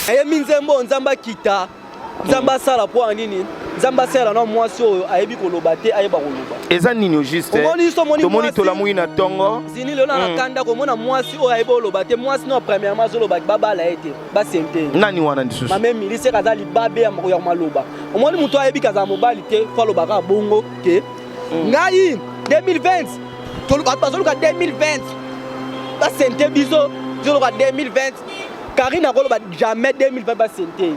ayemi nzembo nzamba kita nzamba sala po anini nzamba sala na mwasi oyo ayebi koloba te ayeba koloba eza nini juste tomoni tolamui na tongo zini lelo na kanda komona mwasi oyo ayeba koloba te mwasi no premièrement zoloba babala ete basente nani wana lisusu mame milise kaza libabe ya maloba omoni muto ayebi kaza mobali te fo alobaka bongo ke ngai 2020 toloba bazoluka 2020 basente biso zoloka 2020 Karine akoloba jamais 2020 basente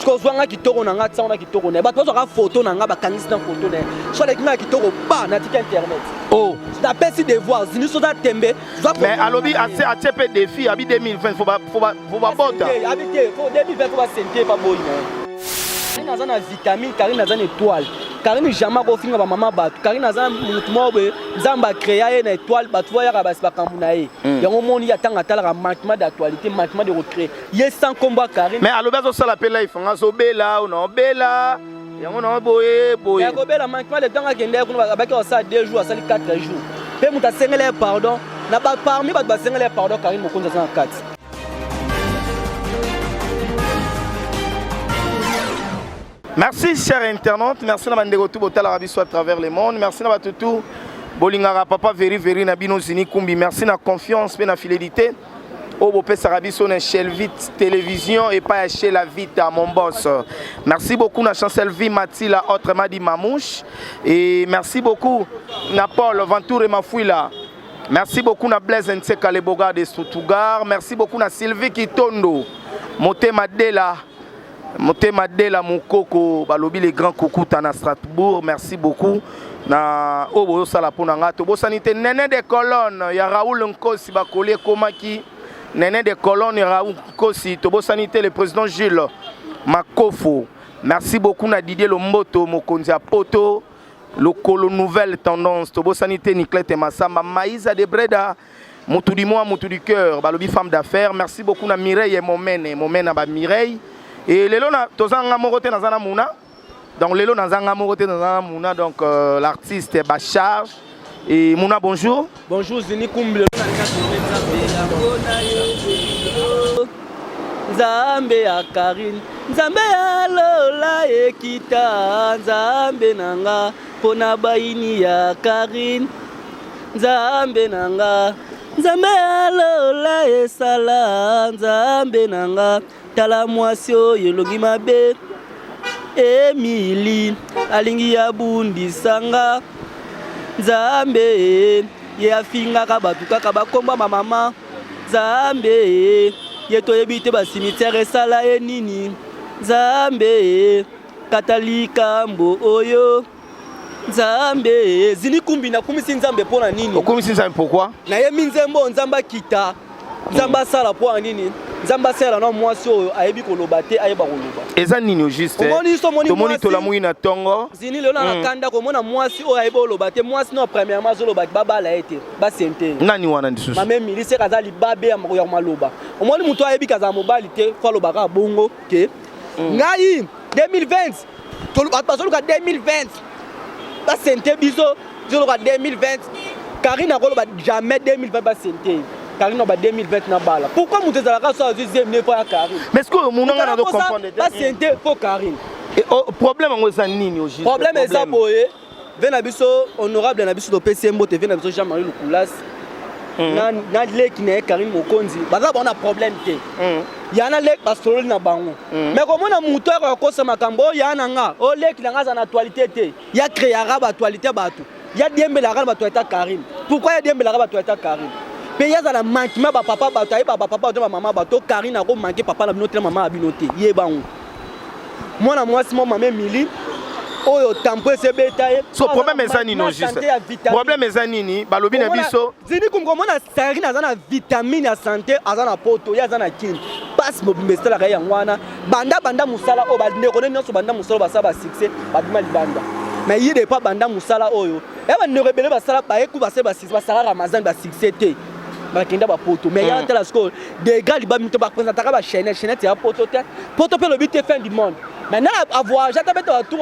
kozwanga kitoko na nga tsana kitoko na bato bazwaka photo na nga bakangisi na photo na so le kinga kitoko ba na tika internet oh na pesi de voir zini so da tembe mais alobi a peu défi abi 2020 faut ba bota abi te faut 2020 faut ba sente pas boy Karine aza na vitamine Karine aza na étoile Karine jamais ko finga ba mama bato Karine aza mutu mobe nzamba créer na étoile bato voya ka basi bakambu na ye yango moni ya tanga tala manquement d'actualité manquement de recréer ye sans combat Karine mais alobi zo sala pe life nga so bela ou non bela yango no boye ya ko bela manquement de temps akende ko ba ça 2 jours ça 4 jours pe muta sengele pardon na ba parmi ba sengele pardon Karine mokonza za 4. Merci chers internautes, merci na bandeko tout botal arabi soit à travers le monde, merci na batutu bolingara papa veri na bino zini kumbi, merci na confiance pe na fidélité. Au bopé sarabi son échelle vite télévision et pas échelle la vite à mon boss. Merci beaucoup na chancel vie Mathila autrement dit Mamouche et merci beaucoup na Paul Ventour et Mafouila. Merci beaucoup na Blaise Nseka le Boga de Soutougar, merci beaucoup na Sylvie Kitondo, Motema Dela Motema Dela Mukoko balobi les grands coucou tana Strasbourg, merci beaucoup na obo sala pona ngato bo sanité Néné des colonnes ya Raoul Nkosi bakole komaki Néné des colonnes ya Raoul Nkosi to bo sanité le président Jules Makofo, merci beaucoup na Didier Lomboto mokonzi a poto le colo nouvelle tendance to bo sanité Niclette Massamba Maïsa de Breda mutu du mois mutu du cœur balobi femme d'affaires, merci beaucoup na Mireille et Momena ba Mireille. Et lelo na tozanga morote na zana muna donc lelo na zanga morote na zana muna donc l'artiste est Bachar et Mouna bonjour zini kumbi Nzambe ya Karine Nzambe ya Lola ekita Nzambe nanga pona baini ya Karine Nzambe nanga Nzambe ya Lola esala Nzambe nanga tala mwasi oyo elongi mabe Emily alingi ya bundisanga Nzambe ye afingaka bato kaka bakomba mama Nzambe ye toyebi te basimitiere esala ye nini Nzambe katalika mbo oyo Nzambe zini kumbi na kumisi Nzambe pona nini okumisi Nzambe pourquoi na ye minzembo nzamba kita nzamba sala po nini nzamba sala na mwasi oyo ayebi koloba te ayeba koloba eza nini juste tomoni tolamui na tongo zini lelo na kanda komona mwasi oyo ayeba koloba te mwasi no premièrement zoloba babala ete basente nani wana lisusu mame milise kaza libabe ya maloba omoni muto ayebi kaza mobali te fo alobaka bongo ke ngai 2020 bazoluka 2020 basente biso zoloka 2020 Karine akoloba jamais 2020 basente Karine no ba 2020 na bala pourquoi muto ezalaka so azuzième ne fois Karine mais est-ce que mon nga na do comprendre basente pour Karine et problème ngo za nini au juste problème eza boye vena biso honorable na biso do PCMbo te vena biso Jean-Marie Lukulas na leki na Karine Mokonzi baza bona problème te yana lek basolo na bango mais komona muto ya kosa makambo yana nga o leki na nga za na actualité te ya créera ba actualité bato ya diembela ka bato eta Karine pourquoi ya diembela ka bato eta Karine pe ya za na manquement ba papa bato ay ba papa bato ba mama bato Karine ako manquer papa na binote na mama na binote ye bango mwana mwasi mo mama Emily oyo tampo sebeta ye so problème eza nini juste problème eza nini balobi na biso zini kumkomona Karine azana vitamine ya santé azana poto ya azana kin passe mobimestela ka yangwana banda musala o bandeko nyonso banda musala basaba succès badima libanda mais il n'est pas banda musala oyo et ba ne rebelle basala ba eku basaba succès basala Ramazan ba succès te bakenda ba poto mais ya tela score des gars liba mito ba présenter ba chaîne ya poto pe le but fin du monde maintenant avoir j'attends à tout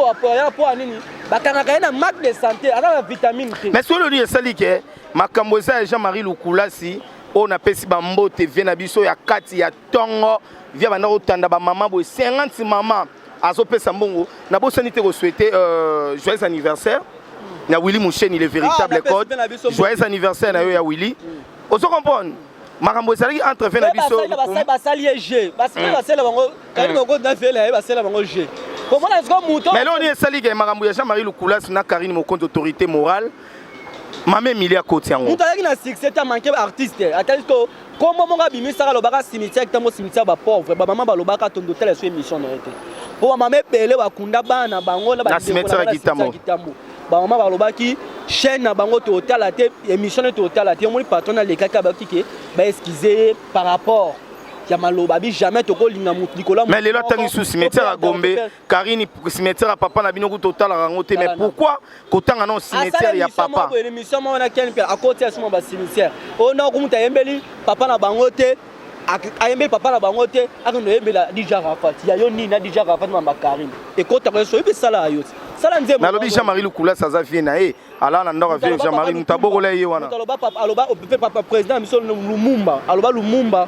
pour anini bakanga na marque de santé ala vitamine T mais sur le dit sali que makambo za Jean-Marie Lukulasi on a pesi bambote vient na biso ya kati ya tongo via bana otanda ba maman bo 50 maman azo pesa mbongo na bo sanité ko souhaiter joyeux anniversaire na Willy Mouchen il est véritable code joyeux anniversaire na yo ya Willy ozo comprendre makambo ezali entre vient na biso ba sali G ba sala bango kali ko na vela ba sala bango G comment est-ce que mouton mais là on est sali ke makambo ya Jean-Marie Lukulas na Karine Mokonzi autorité morale Mame Milia Koti yango. Mutu ayaki na succès ta manqué artiste. Atali ko kombo monga bimisaka lobaka cimetière kitambo cimetière ba pauvre ba mama ba lobaka tondo tele so émission na été. Po mama pele ba kunda bana bango na ba cimetière kitambo. Ba mama ba lobaki chaîne na bango to hôtel te émission to hôtel te mon patron na lekaka ba kike ba excuser par rapport ya maloba bi jamais to ko linga mutu likola. Mais les lotangi sous cimetière à Gombe, Karine cimetière à papa na bino ko total rangote mais pourquoi kotanga non cimetière ya papa? Émission mo na ken à côté à ba cimetière. On a ko muta yembeli papa na bangote ayembeli papa na bangote akondo yembela DJ Rafat. Ya yo ni na DJ Rafat mamba Karine. Et kota ko so ibi sala ayo. Sala nzembo. Na lobi Jean-Marie Lukulas ça vient na ala na ndora vie Jean-Marie mutaboko la ye wana. Aloba papa aloba papa président miso Lumumba. Aloba Lumumba.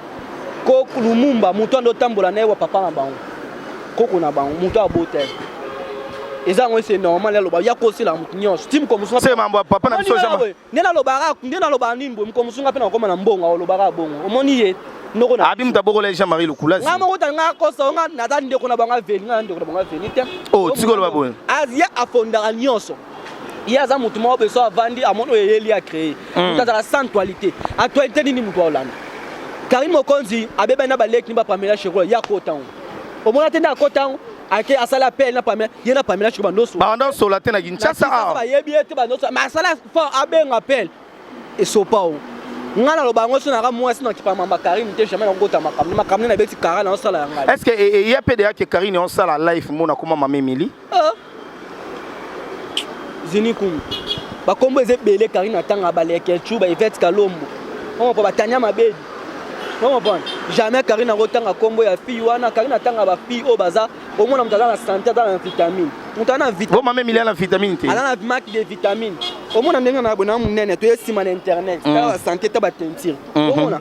Koko Lumumba mutu ando tambola na wa papa na bango koko na bango mutu abote ezango c'est normal loba ya ko sila mutu nyonso tim ko musunga c'est mambo papa na biso jamais nena lobara ndena loba ndimbo ko musunga pe na koma na mbongo lobara bongo omoni ye noko na abi mutaboko la Jean-Marie Lukulas ngama ko tanga ko so nga na tande ko na banga veli nga ndeko na banga veli te oh tiko loba bon azia afonda nyonso ya za mutu mo beso avandi amono yeli a créer mutu za sensualité actualité nini mutu olanda Karine Mokonzi abeba na balek ni ba Pamela Chekolo ya kotan. Omona tena kotan ake asala appel na Pamela yena Pamela Chekolo ndoso. Ba ndoso la tena Kinshasa. Ba yebi ete ba ndoso ma asala fort aben appel et sopa o. Ngana lo bango so na ka mwasi na kipa mamba Karine te jamais na kota makamni na beti Karine na sala ngala. Est-ce que il y a PDA que Karine on sala live mona kuma mama Emily? Zini kum. Ba kombo ezebele Karine atanga baleke chuba Yvette Kalombo. On pa batanya mabedi. Non bon, jamais Karine a autant à combo ya fille wana Karine atanga ba fille au bazar au moins on t'a la santé dans la vitamine. On t'a na vitamine. Bon maman Milia la vitamine T. Elle a une marque de vitamines. Au moins on a un abonnement munene to yesi man internet. La santé ta ba tentir. Au moins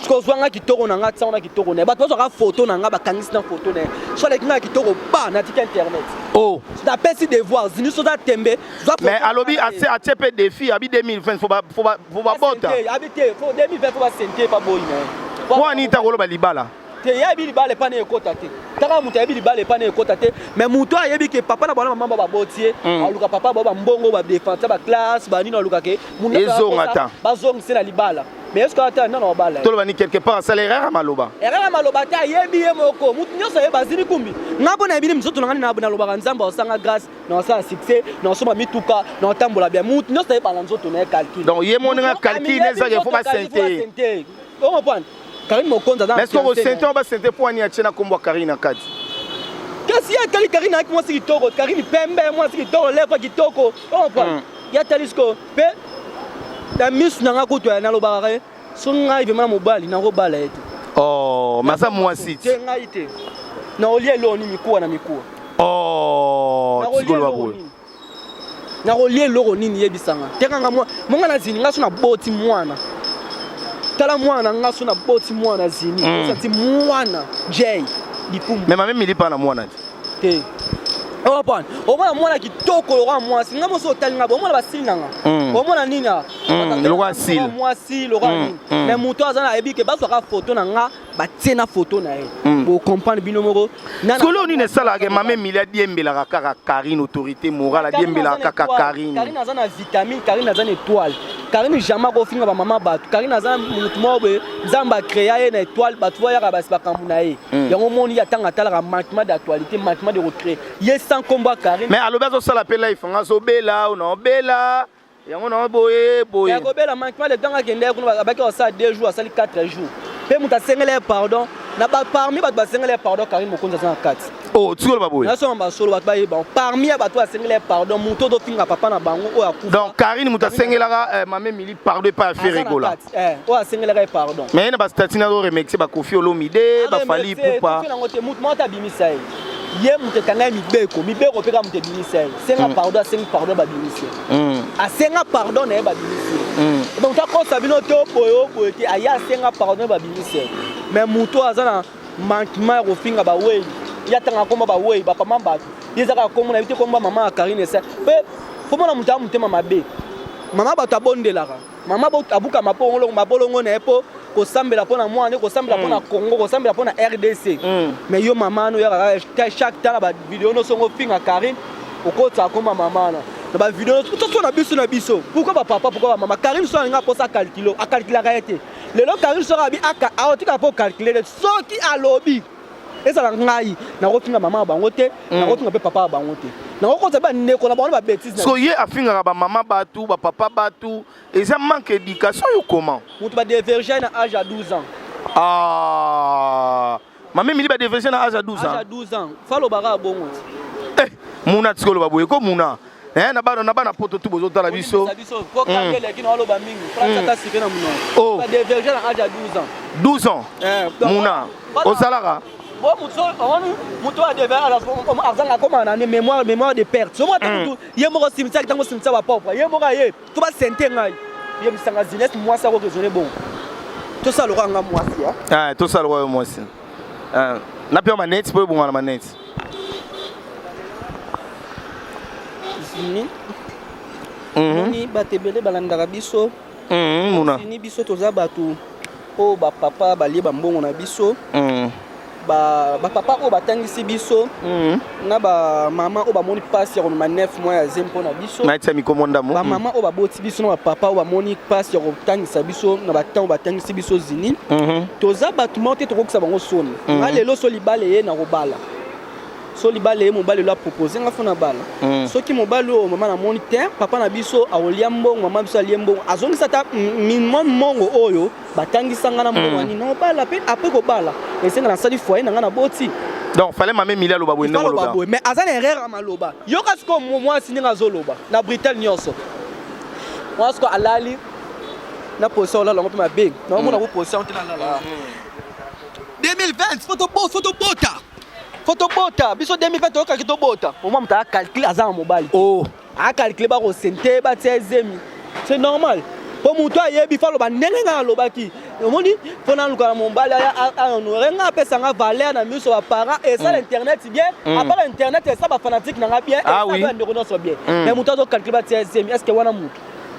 ce qu'on voit qui toko na ngata on a qui toko na ba to ka photo na ngaba kangisi na photo na. So les kinga qui toko ba na tika internet. Oh. C'est la peste de voir zini so da tembe. Mais alobi assez a tepé défi abi 2020 faut ba bota. Habité faut 2020 faut ba santé pas boy mais. Kwa ni ta koloba libala te yabi libala pa na ekota te taka mutu yabi libala pa na ekota te mais mutu ayebi ke papa na bana mama ba botie aluka papa ba mbongo ba défense ba classe ba nino aluka ke munu ba zong c'est la libala mais est-ce que ata non bala to lo ni quelque part salaire maloba ta yebi ye moko mutu nyoso ye bazini kumbi ngabo na ebili mzoto ngani na loba nzamba osanga grâce na osanga succès na osoma mituka na otambola bien mutu nyoso ye bala nzoto na calcul donc ye moninga calcul ezake faut ba santé on comprend Karine Mokonzi dans. Mais est-ce que vous sentez on va sentir pour ni achena kombo Karine kadi? Qu'est-ce qu'il y a Karine avec moi c'est kitoko Karine pembe moi c'est kitoko lèvre kitoko on comprend il y a talisco pe la miss nanga kutu na lobare songa ivema mobali na robala yetu oh masa moi si tenga ite na olie lo ni mikuwa na mikuwa oh tikolo babo na olie lo nini yebisanga tekanga moi monga na zini ngaso na boti mwana tala mwana ngaso na boti mwana zini sati mwana Jay dipumu mais mama mili pa na mwana te o pan o mwana kitoko lo mwana singa mo so talinga bo mwana basinanga o mwana nina lo kwa sil mwasi lo nini mais muto azana ebike baso ka photo na nga batina photo na ye bo comprendre bino moko solo ni ne sala ke mama mili diembela kaka Karine autorité morale diembela kaka Karine Karine azana vitamine Karine azana étoile Karine jamais ko finga ba mama batu Karine azana mutu mobe nzamba créer une étoile batu voya ka basi bakamuna ye yango moni yatanga tala manquement d'actualité manquement de recréer yes sans combat Karine mais alobezo sala pe life ngazo bela on bela yango na boye ya ko bela manquement de temps akende ko ba ka ça 2 jours ça 4 jours pe muta sengele pardon na ba parmi ba sengele pardon Karine Mokonzi za 4 oh tu ba boye na so ba solo ba ye bon parmi ba to sengele pardon muto do finga papa na bango o akufa donc Karine muta sengela mama mili pardon pas faire rigola o sengela pardon mais na ba statina do remercier ba Kofi Olomide ba Fally Ipupa mutu mota bimisa ye mutu kanga mibeko pe ka mutu bimisa senga pardon ba bimisa a senga pardon na ba bimisa donc ta ko sabino to boyo boyete aya senga pardon ba bimise mais muto azana manquement ko finga ba wey ya tanga ko ba wey ba pama ba yezaka ko mona bité ko mama Karine ça pe faut mona muta mutema mabe mama ba tabondelaka mama ba abuka mapolongo mapolongo na epo ko sambela pona mwana ko sambela pona Congo ko sambela pona RDC mais yo mama no ya chaque temps ba vidéo no songo finga Karine okota ko mama na ba vidéo tout na biso pourquoi ba papa pourquoi ba mama Karine so nga posa calculer a calculer arrêter le lo Karine so abi aka aotika po calculer soki alobi ezala ngai na kotinga mama bango te na kotinga pe papa bango te na kokoza ba ndeko na bango ba bêtise so ye afinga ba mama batu ba papa batu et ça manque d'éducation yo comment mutu ba diverger na âge à 12 ans maman mi ba diverger na âge à 12 ans âge à 12 ans falo bara bongo muna tsikolo baboye ko muna na bana poto tu bozo tala biso ko kangele kino alo ba mingi prendre ta sikena muno ba diverger na âge à 12 ans muna au salara bon muto a dever à la azanga comme en année mémoire de perte so moi tout yemo ko simisa tango simisa ba propre yemo ka ye to ba sente ngai yemo sanga jeunesse moi ça ko raisonner bon to ça le ranga moi si to ça le ranga moi si na pio manette po bon na manette ni batebele balandaka biso ni biso toza batu o ba papa balie ba mbongo na biso ba papa o batangisi biso na ba mama o ba moni passe ya ko ma 9 mois ya zempo na biso na tsami komonda mo ba mama o ba boti biso na ba papa o ba moni passe ya ko tangisa biso na ba temps o batangisi biso zini toza batu monte to ko kisa bango soni na lelo so libale ye na ko bala so libale mobali lo proposer nga fona bala soki mobali o mama na moni terre papa na biso aolia mbongo mama biso alia mbongo azongisa ta minimum mongo oyo batangisa nga na mbongo ani no bala pe après ko bala esenga na sali foyer na nga na boti donc fallait mama milia lo babwe ndongo loba mais azana erreur maloba yo kasko moi sininga zoloba na Britel nyonso moi asko alali na position la longo pe mabe na mona ko position tena la 2020 photo bota biso 2020 oka kito bota au moins mta calculer azan mobile a calculer ba ko sente ba tsemi c'est normal po muto ayebi falo ba ndenga lobaki omoni fona luka na mobile a honorer nga pesa nga valeur na miso ba parents et ça l'internet bien à part internet et ça ba fanatique na nga bien et ça ba ndeko no so bien mais muto to calculer ba tsemi est-ce que wana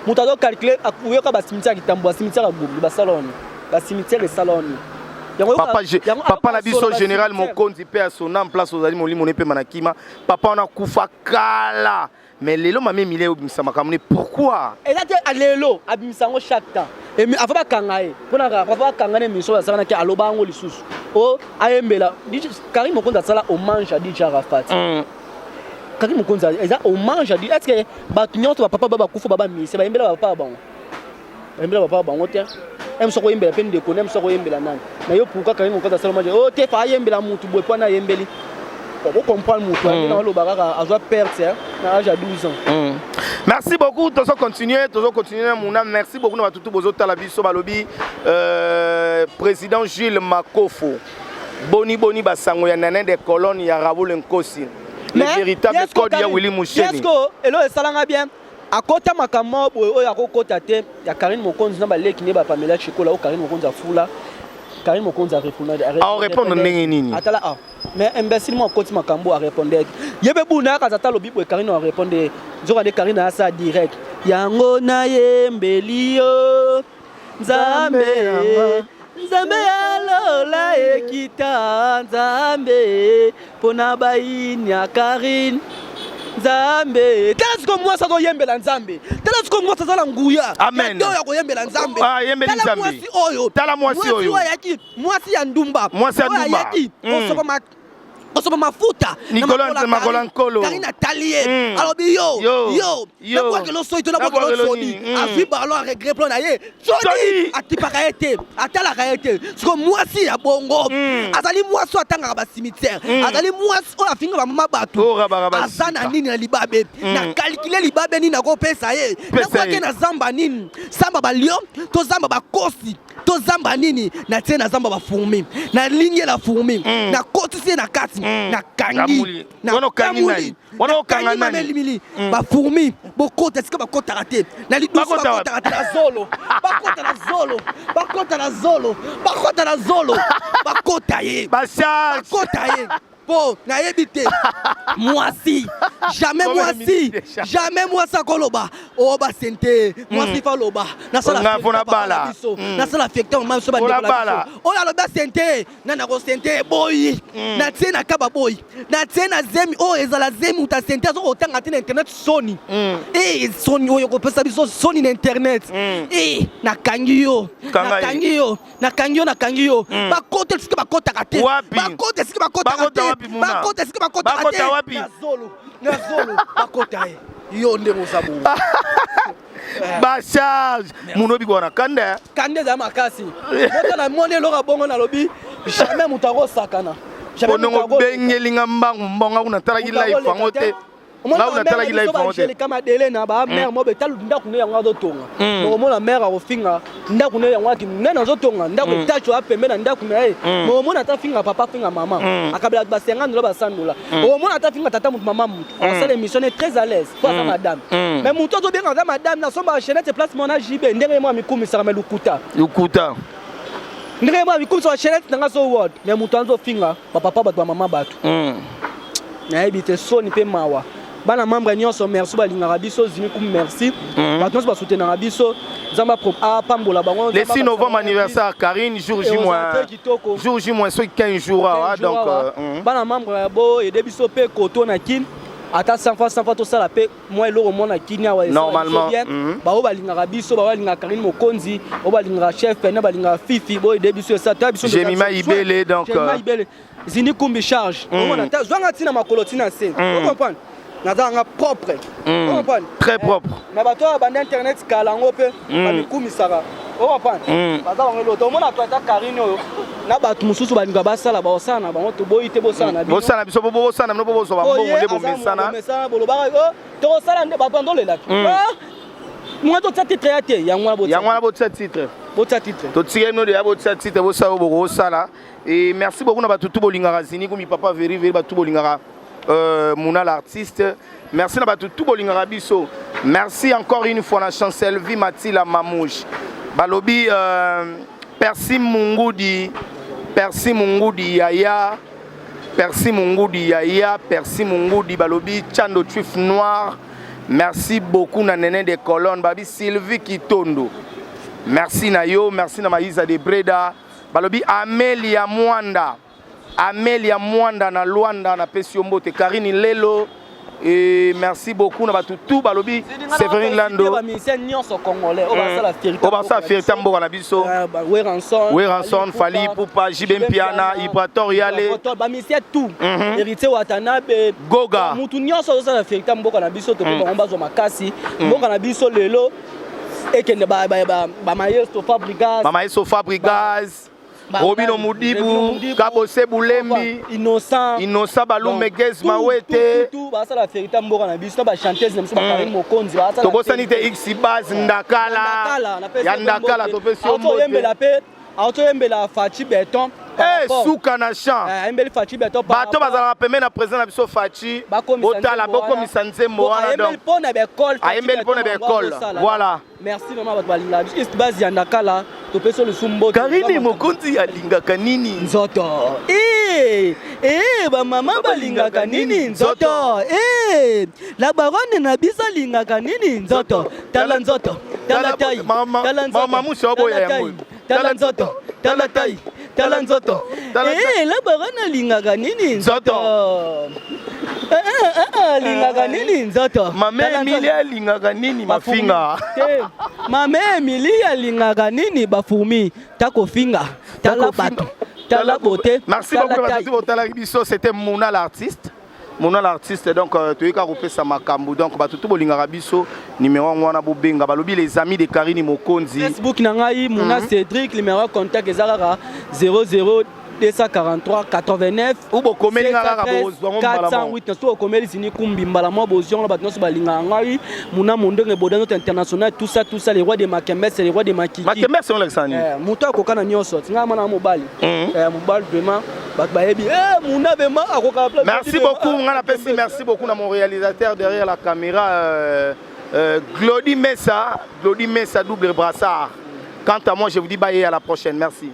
muto to calculer akuyoka ba cimetière kitambo cimetière gogo ba salon ba cimetière salon papa na biso général Mokonzi pe a son en place aux ali molimo ne pe manakima papa on a kufa kala mais lelo mame mile obimisa makamune pourquoi et là lelo abimisango chaque temps et avant ba kangae pona ka va kangane miso ça na ki aloba ngo lisusu o ayembela Karim Mokonzi sala hommage à DJ Arafat Karim Mokonzi eza hommage à est-ce que ba tunyoto papa baba kufa baba mise ba yembela papa bango yembela papa bango te em soko yembela peine de connaître soko yembela nani na yo pourquoi Karim Mokonzi sala hommage o te fa yembela mutu boy pona yembeli pour comprendre mutu na lo baraka azwa perte na âge à 12 ans. Merci beaucoup, tous continuer mon âme. Merci beaucoup à tout bozo talabiso balobi président Gilles Makofo. Boni basango ya nané des colonnes ya Raoul Nkosi. Le véritable code ya Willy Moucheni. Est-ce elo esalanga bien? Akota makamo oyo akokota te ya Karim Mokonzi na baleki ne ba Pamela Chikola o Karim Mokonzi afula. Karim Mokonzi a répondu. On répond ndenge nini? Atala mais imbécile moi koti makambo a répondre. Yebe buna kazata lobi bo Karim a répondre. Nzoka de Karim na sa direct. Yango na yembelio Nzambe Nzambe alola ekita Nzambe pona baini ya Karim Nzambe tala ko moi ça do yembela Nzambe tala ko moi ça la nguya amen do ya ko yembela Nzambe yembela Nzambe tala moi si oyo moi si ya ndumba osoba mafuta Nicolas Magolankolo Karina Talie alors yo na kwa que lo soito na kwa lo soni afi parlo à regret plan na ye soni atipaka été atala ka été parce moi si ya bongo azali moi so atanga ba cimetière azali moi o afinga ba mama batu azana nini na libabe na calculer libabe nini na ko pesa ye na kwa ke na zamba nini samba ba lion to zamba ba kosi to zamba nini na tie na zamba ba fourmi na ligne la fourmi na kotisi na kati na kangi wana kangi wana kanga nani melimili ba fourmi bokota sika bakota raté na lidusu bakota raté na zolo bakota na zolo bakota na zolo bakota na zolo bakota ye bakota ye bon nayebi te mwasi jamais mwasi akoloba o basente mwasi fa loba nasala affecté mama so bandela o la loba sente nana ko sente boy na tie na kaba boy na tie na zemi o ezala zemi uta sente zo otanga te na internet soni soni oyo ko pesa biso soni na internet na kangi yo bakota sika bakota kate bakota sika bakota kate bakota sika bakota wapi na zolo bakota yo nde mosabu bashage munobi gona kande za makasi mota na mone loka bongo na lobi jamais mutako sakana jamais mutako bengelinga mbangu mbonga kuna talaki live fangote là on a tala live fangote kama dele na ba mère mo betalu ndaku ne yango zotonga mo mona mère akofinga ndaku ne yango ati nena zotonga ndaku tacho apembe na ndaku na ye mo mona ta finga papa finga mama akabela ba 50 dollars ba 100 dollars mo mona ta finga tata mutu mama mutu on sala émission est très à l'aise toi madame mais mutu zo bien nga madame na somba chaînette place mona jibe ndenge mo mikumi sara melukuta ndenge mo mikumi sara chaînette nga so word mais mutu anzo finga papa ba mama batu na ebite soni pe mawa bana membre nyonso merci balingaka biso zimi kum merci bato nyonso basoutenaka biso nzamba apambola bango le 6 novembre anniversaire Karine jour J moins 15 jours donc bana membre bo ede biso pe koto na kin ata 100 fois to sala pe moi eloko mona kini awa normalement bao balingaka biso bao balingaka Karine Mokonzi bao balingaka chef na balingaka Fifi bo ede biso ça ta biso Jemima Ibele donc zini kumbi charge on ta zwanga tina makolo tina sen vous comprenez nazanga propre très propre na bato bande internet kalango pe bamikumisaka okopana baza bango loto omona to ata Karine oyo na bato mosusu balinga basala baosala na bango toboyi te bosala na bosala biso bosala mino bozwa bambongo nde bomesana bolobaka tokosala nde bato andolelaki mwa totia titre ya te yango wana botia titre totikeli mino deya botia titre bosala oyo bokosala et merci beaucoup na bato tu bolingaka zini komi papa veri bato bolingaka Mouna l'artiste, merci na batu tout bolingaka biso. Merci encore une fois na chancel Vi Matila Mamouche. Balobi Percy Mungudi Yaya, Percy Mungudi Balobi Chando Trif Noir. Merci beaucoup na Nene des Colonnes, babi Sylvie Kitondo. Merci na yo, merci na Maïsa de Breda. Balobi Amelia Mwanda na Luanda na Pesio Mbote Karine Lelo et merci beaucoup na batu tout balobi Séverine Lando ba musicien nyonso congolais o ba sala fierté mboka na biso Weranson Fali Poupa Jibem Piana Ibrator Yale ba musicien tout héritier Watanabe Goga mutu nyonso sala fierté mboka na biso to pe ba mbazo makasi mboka na biso lelo ekende ba Maestro Fabregas Robino Mudibu, Kabose Bulembi, Innocent Balume Gez Mawete, basala ferita mboka na biso ba chanteuse na Karine Mokonzi basala. Tobosani te Xibaz Ndakala. Ya Ndakala to pesi ombo. Auto yembela Fachi Beton. Souka na champ. Embeli Fachi Beton. Bato bazala pemé na président na biso Fachi. Botala boko misanzembo wana donc. Embeli pona be école. Voilà. Merci maman bato balinga. Xibaz ya Ndakala. Le sumbo Karine Mokonzi alingaka nini nzoto ba mama balingaka nini nzoto la baronne na biso lingaka nini nzoto tala nzoto tala tai tala nzoto mama musobo ya yango tala nzoto tala tai tala nzoto la baronne lingaka nini nzoto lingaka nini nzoto mama Emilia lingaka nini mafinga mama Emilia lingaka nini bafumi tako finga tala bato tala beauté merci beaucoup tala biso c'était Mouna l'artiste donc tu eka kopesa makambo donc bato tout bolingaka biso numéro wana bobenga balobi les amis de Karine Mokonzi Facebook na ngai Mouna Cédric numéro contact ezalaka 00 243 89 ou bokomeli ngaka bozwa mbala 408 na so komeli zini kumbi mbala mo bozio na batno so balinga ngai Mouna mondenge bodanzo international tout ça les rois de Makembe c'est les rois de Makiki Makembe c'est Alexandre muto akokana nyonso tinga mwana mobali mobali vraiment Merci beaucoup, merci beaucoup à mon réalisateur derrière la caméra, Glody Messa, double brassard. Quant à moi, je vous dis bye à la prochaine. Merci.